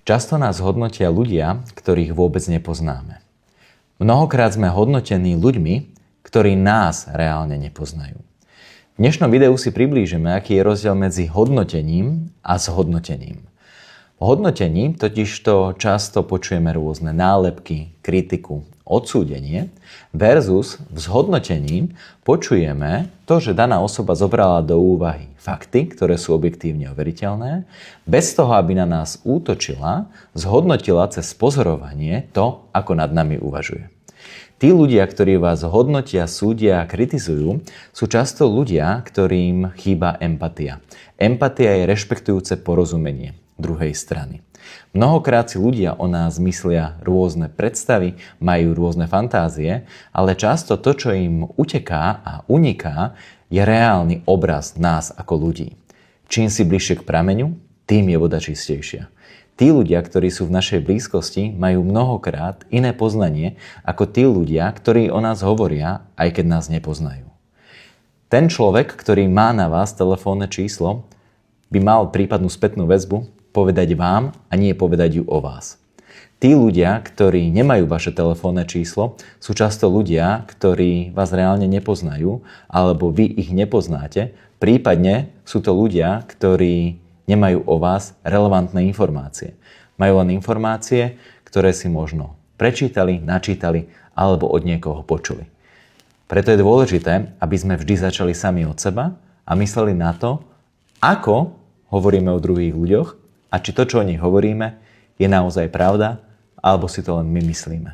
Často nás hodnotia ľudia, ktorých vôbec nepoznáme. Mnohokrát sme hodnotení ľuďmi, ktorí nás reálne nepoznajú. V dnešnom videu si priblížime, aký je rozdiel medzi hodnotením a zhodnotením. V hodnotení totižto často počujeme rôzne nálepky, kritiku, odsúdenie versus v zhodnotení počujeme to, že daná osoba zobrala do úvahy fakty, ktoré sú objektívne overiteľné, bez toho, aby na nás útočila, zhodnotila cez pozorovanie to, ako nad nami uvažuje. Tí ľudia, ktorí vás hodnotia, súdia a kritizujú, sú často ľudia, ktorým chýba empatia. Empatia je rešpektujúce porozumenie druhej strany. Mnohokrát si ľudia o nás myslia rôzne predstavy, majú rôzne fantázie, ale často to, čo im uteká a uniká, je reálny obraz nás ako ľudí. Čím si bližšie k prameňu, tým je voda čistejšia. Tí ľudia, ktorí sú v našej blízkosti, majú mnohokrát iné poznanie ako tí ľudia, ktorí o nás hovoria, aj keď nás nepoznajú. Ten človek, ktorý má na vás telefónne číslo, by mal prípadnú spätnú väzbu povedať vám a nie povedať ju o vás. Tí ľudia, ktorí nemajú vaše telefónne číslo, sú často ľudia, ktorí vás reálne nepoznajú, alebo vy ich nepoznáte, prípadne sú to ľudia, ktorí nemajú o vás relevantné informácie. Majú len informácie, ktoré si možno prečítali, načítali alebo od niekoho počuli. Preto je dôležité, aby sme vždy začali sami od seba a mysleli na to, ako hovoríme o druhých ľuďoch a či to, čo o nich hovoríme, je naozaj pravda, alebo si to len my myslíme.